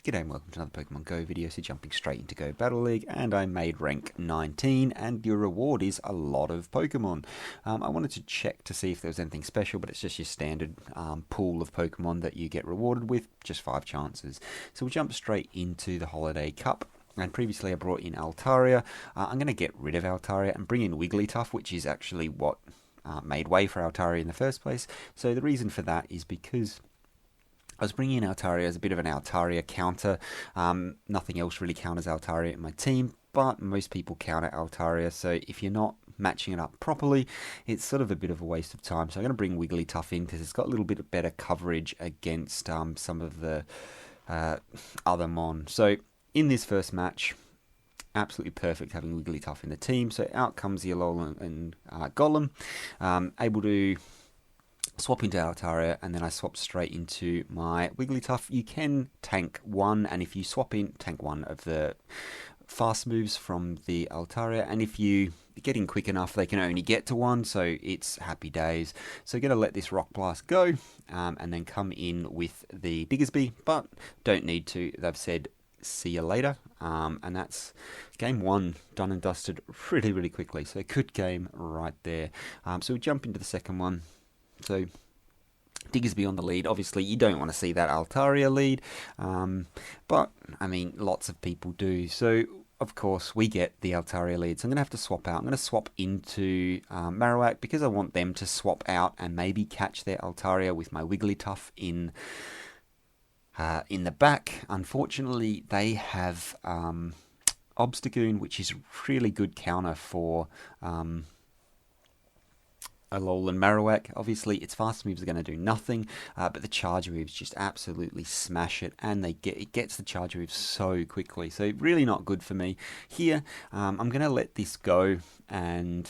G'day and welcome to another Pokemon Go video. So jumping straight into Go Battle League, and I made rank 19, and your reward is a lot of Pokemon. I wanted to check to see if there was anything special, but it's just your standard pool of Pokemon that you get rewarded with, just 5 chances. So we'll jump straight into the Holiday Cup. And previously I brought in Altaria. I'm going to get rid of Altaria and bring in Wigglytuff, which is actually what made way for Altaria in the first place. So the reason for that is because I was bringing in Altaria as a bit of an Altaria counter. Nothing else really counters Altaria in my team, but most people counter Altaria, so if you're not matching it up properly, it's sort of a bit of a waste of time. So I'm going to bring Wigglytuff in because it's got a little bit better coverage against some of the other Mon. So in this first match, absolutely perfect having Wigglytuff in the team. So out comes the Alolan and Golem, able to swap into Altaria, and then I swap straight into my Wigglytuff. You can tank one, and if you swap in, tank one of the fast moves from the Altaria, and if you get in quick enough, they can only get to one, so it's happy days. So going to let this Rock Blast go, and then come in with the Diggersby, but don't need to. They've said see you later, and that's game 1 done and dusted really quickly. So good game right there. So we jump into the second one. So Diggersby on the lead. Obviously, you don't want to see that Altaria lead, but I mean, lots of people do. So of course, we get the Altaria lead. So I'm going to have to swap out. I'm going to swap into Marowak because I want them to swap out and maybe catch their Altaria with my Wigglytuff in the back. Unfortunately, they have Obstagoon, which is really good counter for Alolan Marowak. Obviously, its fast moves are going to do nothing, but the charge moves just absolutely smash it, and it gets the charge moves so quickly. So really not good for me here. I'm going to let this go and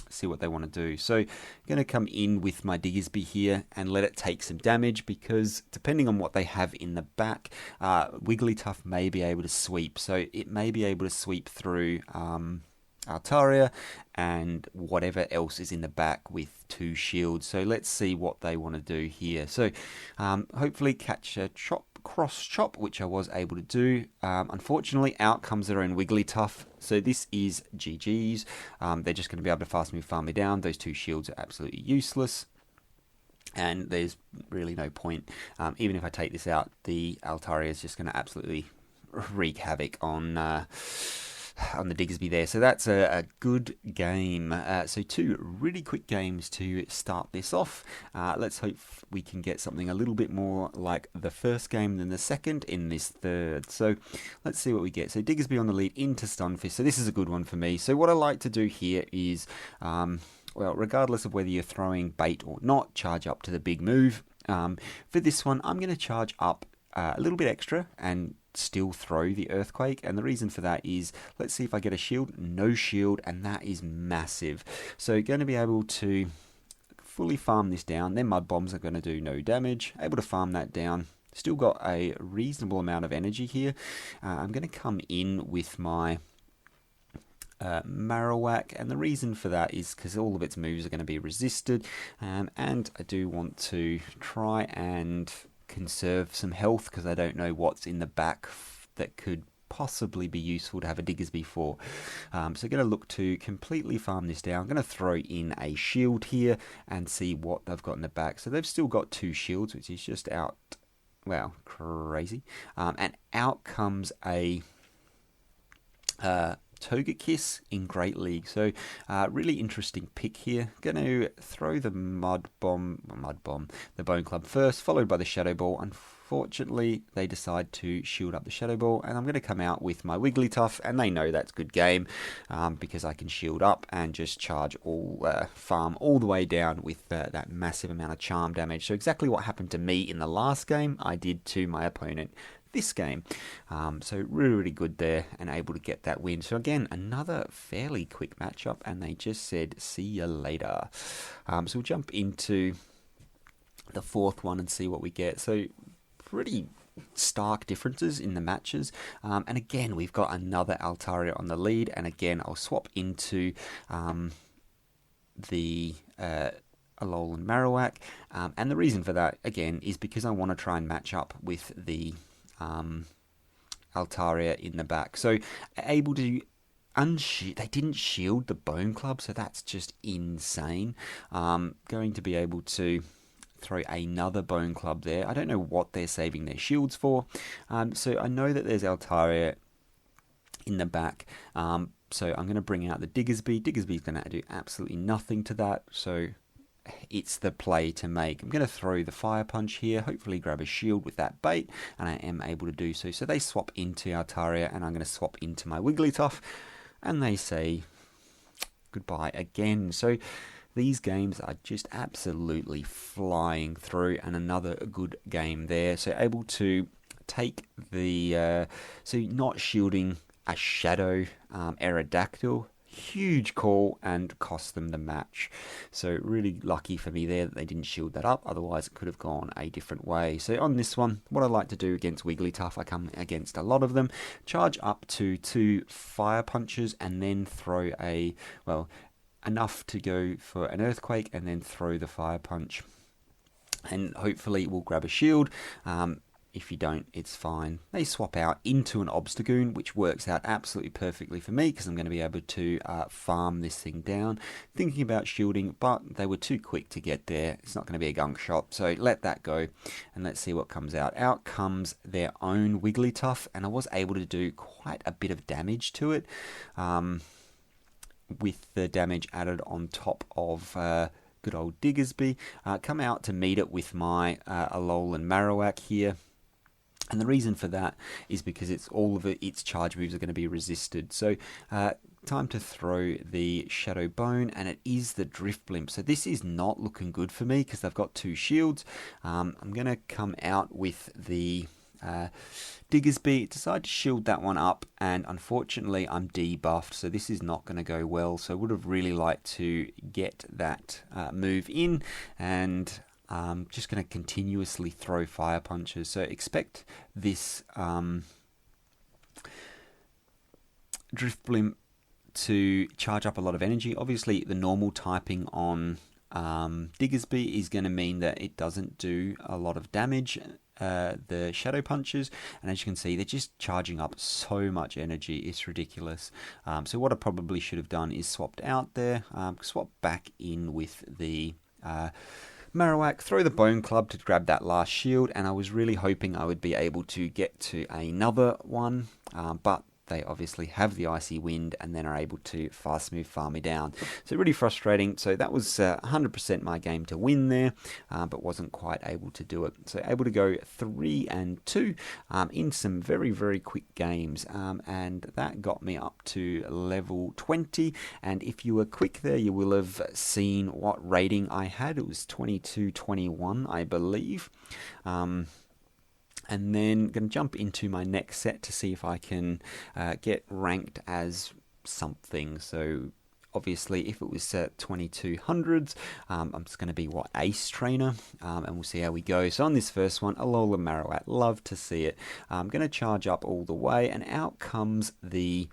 see what they want to do. So I'm going to come in with my Diggersby here and let it take some damage, because depending on what they have in the back, Wigglytuff may be able to sweep. So it may be able to sweep through Altaria and whatever else is in the back with 2 shields. So let's see what they want to do here. So hopefully catch a cross chop, which I was able to do. Unfortunately, out comes their own Wigglytuff. So this is GG's. They're just going to be able to fast move farm me down. Those 2 shields are absolutely useless, and there's really no point. Even if I take this out, the Altaria is just going to absolutely wreak havoc on the Diggersby there. So that's a good game. So 2 really quick games to start this off. Let's hope we can get something a little bit more like the first game than the second in this third. So let's see what we get. So Diggersby on the lead into Stunfisk. So this is a good one for me. So what I like to do here is, well, regardless of whether you're throwing bait or not, charge up to the big move. For this one, I'm going to charge up a little bit extra and still throw the Earthquake, and the reason for that is, let's see if I get a shield. No shield, and that is massive. So going to be able to fully farm this down. Then Mud Bombs are going to do no damage. Able to farm that down. Still got a reasonable amount of energy here. I'm going to come in with my Marowak, and the reason for that is because all of its moves are going to be resisted, and I do want to try and conserve some health because I don't know what's in the back that could possibly be useful to have a Diggersby for. So I'm going to look to completely farm this down. I'm going to throw in a shield here and see what they've got in the back. So they've still got 2 shields, which is just crazy. And out comes a Togekiss in Great League. So really interesting pick here. Going to throw the the Bone Club first, followed by the Shadow Ball. Unfortunately, they decide to shield up the Shadow Ball, and I'm going to come out with my Wigglytuff, and they know that's good game because I can shield up and just charge farm all the way down with that massive amount of charm damage. So exactly what happened to me in the last game, I did to my opponent this game. So really good there, and able to get that win. So again, another fairly quick matchup, and they just said see you later. So we'll jump into the 4th one and see what we get. So pretty stark differences in the matches, and again we've got another Altaria on the lead, and again I'll swap into the Alolan Marowak, and the reason for that again is because I want to try and match up with the Altaria in the back. So able to they didn't shield the Bone Club, so that's just insane. Going to be able to throw another Bone Club there. I don't know what they're saving their shields for. So I know that there's Altaria in the back. So I'm going to bring out the Diggersby. Diggersby's going to do absolutely nothing to that. So it's the play to make. I'm going to throw the Fire Punch here, hopefully grab a shield with that bait, and I am able to do so. So they swap into Altaria, and I'm going to swap into my Wigglytuff, and they say goodbye again. So these games are just absolutely flying through, and another good game there. So able to take the, so not shielding a Shadow Aerodactyl, huge call, and cost them the match. So really lucky for me there that they didn't shield that up, otherwise it could have gone a different way. So on this one, what I like to do against Wigglytuff, I come against a lot of them, charge up to 2 Fire Punches, and then throw enough to go for an Earthquake, and then throw the Fire Punch. And hopefully we'll grab a shield. If you don't, it's fine. They swap out into an Obstagoon, which works out absolutely perfectly for me because I'm going to be able to farm this thing down. Thinking about shielding, but they were too quick to get there. It's not going to be a gunk shot, so let that go, and let's see what comes out. Out comes their own Wigglytuff, and I was able to do quite a bit of damage to it, with the damage added on top of good old Diggersby. Come out to meet it with my Alolan Marowak here. And the reason for that is because all of its charge moves are going to be resisted. So time to throw the Shadow Bone, and it is the Drift Blimp. So this is not looking good for me because I've got 2 shields. I'm going to come out with the Diggersby, decide to shield that one up, and unfortunately I'm debuffed, so this is not going to go well. So I would have really liked to get that move in, and just going to continuously throw Fire Punches. So expect this Drift Blimp to charge up a lot of energy. Obviously the normal typing on Diggersby is going to mean that it doesn't do a lot of damage, the Shadow Punches, and as you can see they're just charging up so much energy, it's ridiculous. So what I probably should have done is swapped out there, swap back in with the Marowak, throw the Bone Club to grab that last shield, and I was really hoping I would be able to get to another one, but they obviously have the Icy Wind and then are able to fast move farm me down. So really frustrating. So that was 100% my game to win there, but wasn't quite able to do it. So able to go 3-2 in some very, very quick games, and that got me up to level 20. And if you were quick there, you will have seen what rating I had. It was 22-21, I believe. And then going to jump into my next set to see if I can get ranked as something. So obviously if it was 2200s, I'm just going to be Ace Trainer, and we'll see how we go. So on this first one, Alolan Marowak, love to see it. I'm going to charge up all the way, and out comes the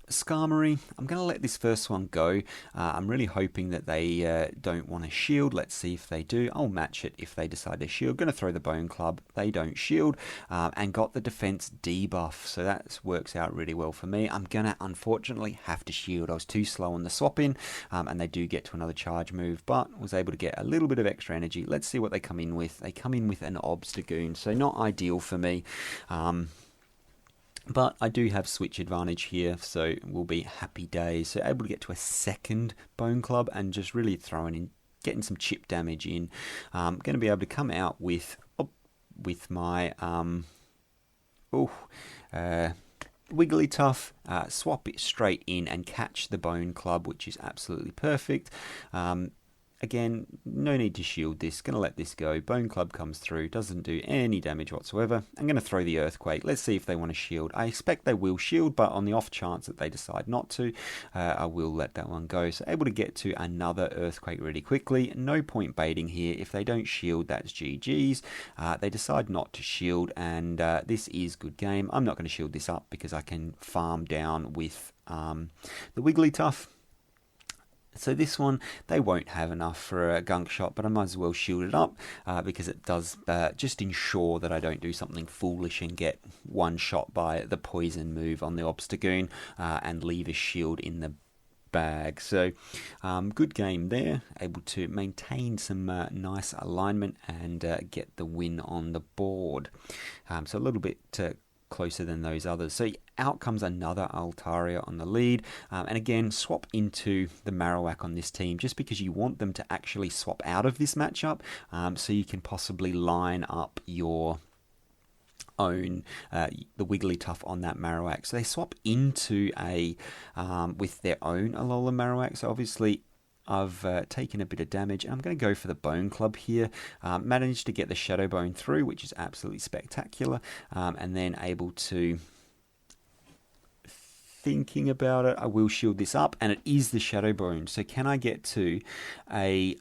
Skarmory. I'm going to let this first one go. I'm really hoping that they don't want to shield. Let's see if they do. I'll match it if they decide to shield. Going to throw the Bone Club. They don't shield, and got the defense debuff, so that works out really well for me. I'm going to unfortunately have to shield. I was too slow on the swap in, and they do get to another charge move, but was able to get a little bit of extra energy. Let's see what they come in with. They come in with an Obstagoon, so not ideal for me. But I do have switch advantage here, so we'll be happy days. So able to get to a second Bone Club and just really throwing in, getting some chip damage in. Going to be able to come out with my Wigglytuff, swap it straight in and catch the Bone Club, which is absolutely perfect. Again, no need to shield this. Going to let this go. Bone Club comes through. Doesn't do any damage whatsoever. I'm going to throw the Earthquake. Let's see if they want to shield. I expect they will shield, but on the off chance that they decide not to, I will let that one go. So able to get to another Earthquake really quickly. No point baiting here. If they don't shield, that's GG's. They decide not to shield, and this is good game. I'm not going to shield this up because I can farm down with the Wigglytuff. So this one, they won't have enough for a gunk shot, but I might as well shield it up because it does just ensure that I don't do something foolish and get one shot by the poison move on the Obstagoon and leave a shield in the bag. So good game there, able to maintain some nice alignment and get the win on the board. So a little bit closer than those others. So out comes another Altaria on the lead, and again swap into the Marowak on this team just because you want them to actually swap out of this matchup, so you can possibly line up your own the Wigglytuff on that Marowak. So they swap into a with their own Alolan Marowak. So obviously I've taken a bit of damage. I'm going to go for the Bone Club here. Managed to get the Shadow Bone through, which is absolutely spectacular, and then able to, thinking about it, I will shield this up, and it is the Shadow Bone. So can I get to a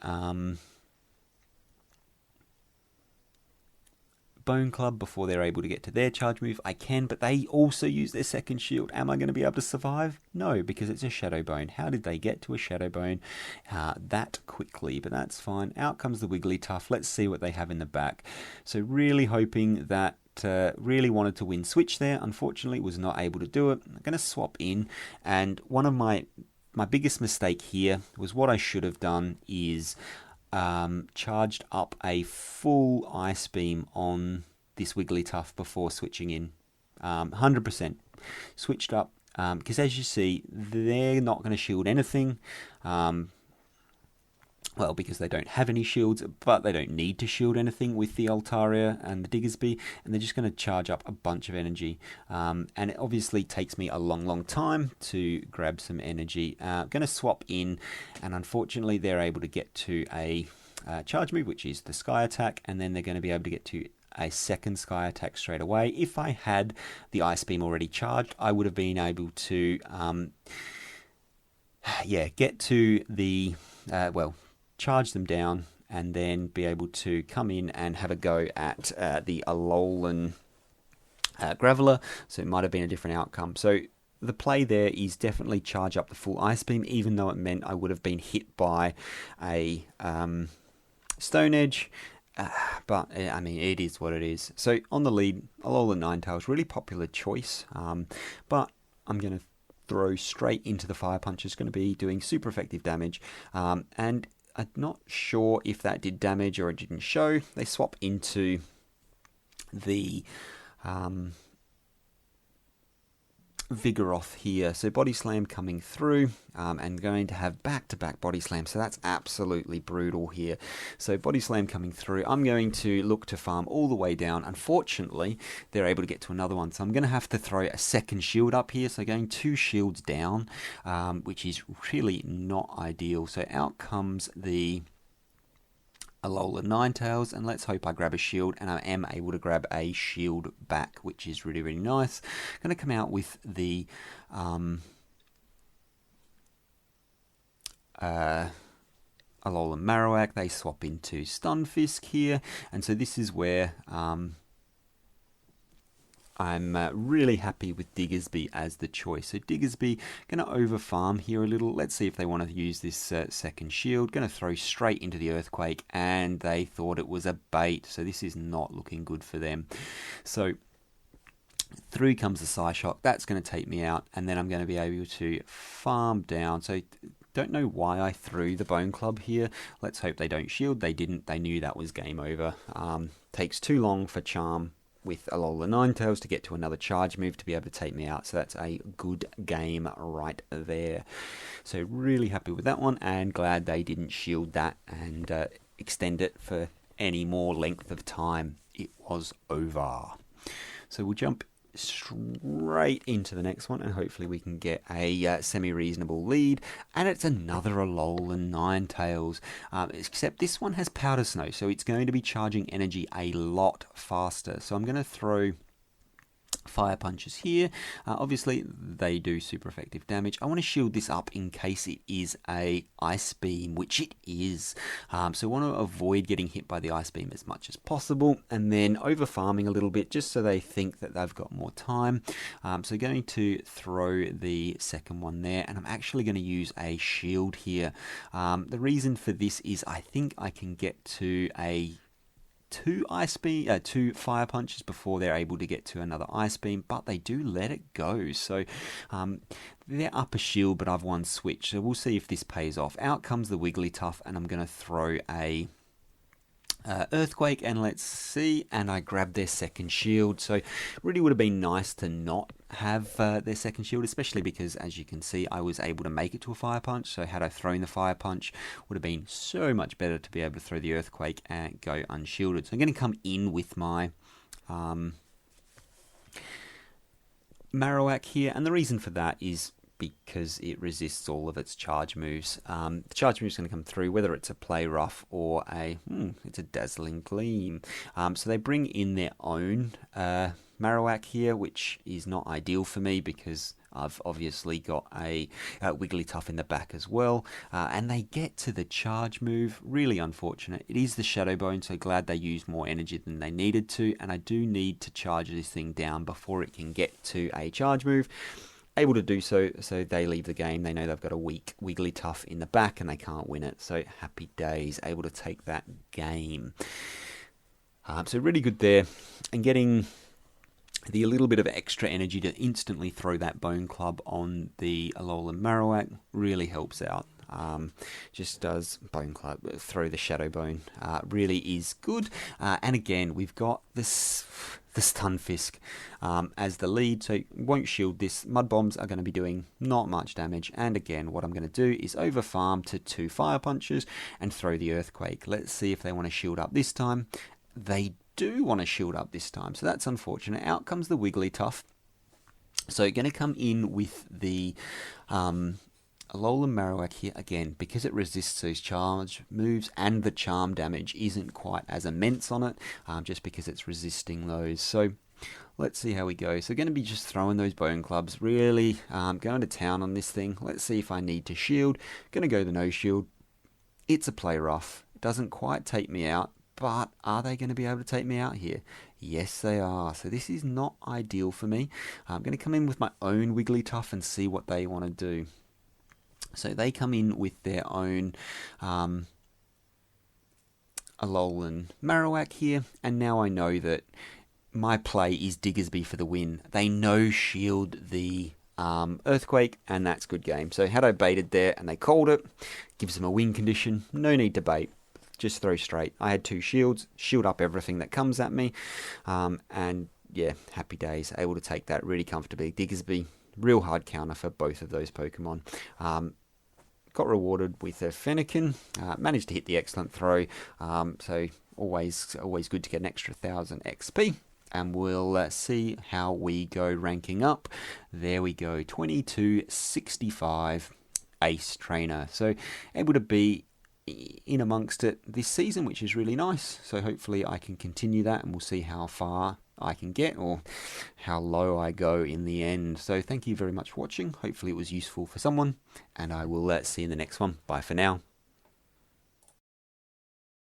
Bone Club before they're able to get to their charge move? I can, but they also use their second shield. Am I going to be able to survive? No, because it's a Shadow Bone. How did they get to a Shadow Bone that quickly? But that's fine. Out comes the Wigglytuff. Let's see what they have in the back. So really hoping that really wanted to win switch there. Unfortunately, was not able to do it. I'm going to swap in, and one of my biggest mistake here was what I should have done is charged up a full Ice Beam on this Wigglytuff before switching in. 100% switched up, because as you see, they're not going to shield anything. Well, because they don't have any shields, but they don't need to shield anything with the Altaria and the Diggersby, and they're just going to charge up a bunch of energy. And it obviously takes me a long time to grab some energy. Going to swap in, and unfortunately they're able to get to a charge move, which is the Sky Attack, and then they're going to be able to get to a second Sky Attack straight away. If I had the Ice Beam already charged, I would have been able to get to the charge them down, and then be able to come in and have a go at the Alolan Graveler. So it might have been a different outcome. So the play there is definitely charge up the full Ice Beam, even though it meant I would have been hit by a Stone Edge. But I mean, it is what it is. So on the lead, Alolan Ninetales, really popular choice. But I'm going to throw straight into the Fire Punch. It's going to be doing super effective damage. And I'm not sure if that did damage or it didn't show. They swap into the Vigoroth here. So Body Slam coming through, and going to have back-to-back Body Slam. So that's absolutely brutal here. So Body Slam coming through. I'm going to look to farm all the way down. Unfortunately, they're able to get to another one. So I'm going to have to throw a second shield up here. So going 2 shields down, which is really not ideal. So out comes the Alolan Ninetales, and let's hope I grab a shield, and I am able to grab a shield back, which is really nice. Going to come out with the Alolan Marowak. They swap into Stunfisk here, and so this is where I'm really happy with Diggersby as the choice. So Diggersby, going to over farm here a little. Let's see if they want to use this second shield. Going to throw straight into the Earthquake, and they thought it was a bait. So this is not looking good for them. So through comes the Psyshock. That's going to take me out, and then I'm going to be able to farm down. So don't know why I threw the Bone Club here. Let's hope they don't shield. They didn't. They knew that was game over. Takes too long for Charm with Alolan Ninetales to get to another charge move to be able to take me out. So that's a good game right there. So really happy with that one, and glad they didn't shield that and extend it for any more length of time. It was over. So we'll jump straight into the next one, and hopefully we can get a semi-reasonable lead. And it's another Alolan Ninetales, except this one has Powder Snow, so it's going to be charging energy a lot faster. So I'm going to throw Fire punches here. Obviously, they do super effective damage. I want to shield this up in case it is a ice beam, which it is. So I want to avoid getting hit by the ice beam as much as possible, and then over farming a little bit just so they think that they've got more time. So going to throw the second one there, and I'm actually going to use a shield here. The reason for this is I think I can get to two fire punches before they're able to get to another ice beam, but they do let it go. So they're up a shield, but I've one switch. So we'll see if this pays off. Out comes the Wigglytuff, and I'm going to throw a Earthquake, and let's see, and I grabbed their second shield. So really would have been nice to not have their second shield, especially because, as you can see, I was able to make it to a fire punch. So had I thrown the fire punch, would have been so much better to be able to throw the Earthquake and go unshielded. So I'm going to come in with my Marowak here, and the reason for that is because it resists all of its charge moves. The charge move is going to come through, whether it's a Play Rough or it's a Dazzling Gleam. So they bring in their own Marowak here, which is not ideal for me because I've obviously got a Wigglytuff in the back as well. And they get to the charge move. Really unfortunate. It is the Shadow Bone, so glad they used more energy than they needed to. And I do need to charge this thing down before it can get to a charge move. Able to do so, so they leave the game. They know they've got a weak Wigglytuff in the back and they can't win it. So happy days, able to take that game. So really good there, and getting the little bit of extra energy to instantly throw that Bone Club on the Alolan Marowak really helps out. Just does Bone Club, throw the Shadow Bone, really is good. And again, we've got the Stunfisk as the lead, so won't shield this. Mud Bombs are going to be doing not much damage, and again, what I'm going to do is over farm to 2 Fire Punches and throw the Earthquake. Let's see if they want to shield up this time. They do want to shield up this time, so that's unfortunate. Out comes the Wigglytuff. So going to come in with the Alolan Marowak here again, because it resists those charge moves and the charm damage isn't quite as immense on it, just because it's resisting those. So let's see how we go. So going to be just throwing those Bone Clubs, really going to town on this thing. Let's see if I need to shield. Going to go the no shield. It's a Play Rough. It doesn't quite take me out, but are they going to be able to take me out here? Yes, they are. So this is not ideal for me. I'm going to come in with my own Wigglytuff and see what they want to do. So they come in with their own Alolan Marowak here, and now I know that my play is Diggersby for the win. They no shield the Earthquake, and that's good game. So had I baited there and they called it, gives them a win condition, no need to bait. Just throw straight. I had 2 shields, shield up everything that comes at me, and yeah, happy days, able to take that really comfortably. Diggersby, real hard counter for both of those Pokemon. Got rewarded with a Fennekin, managed to hit the excellent throw, so always good to get an extra 1000 XP. And we'll see how we go ranking up. There we go, 2265 Ace Trainer. So able to be in amongst it this season, which is really nice. So hopefully I can continue that, and we'll see how far I can get or how low I go in the end. So thank you very much for watching. Hopefully it was useful for someone, and I will see you in the next one. Bye for now.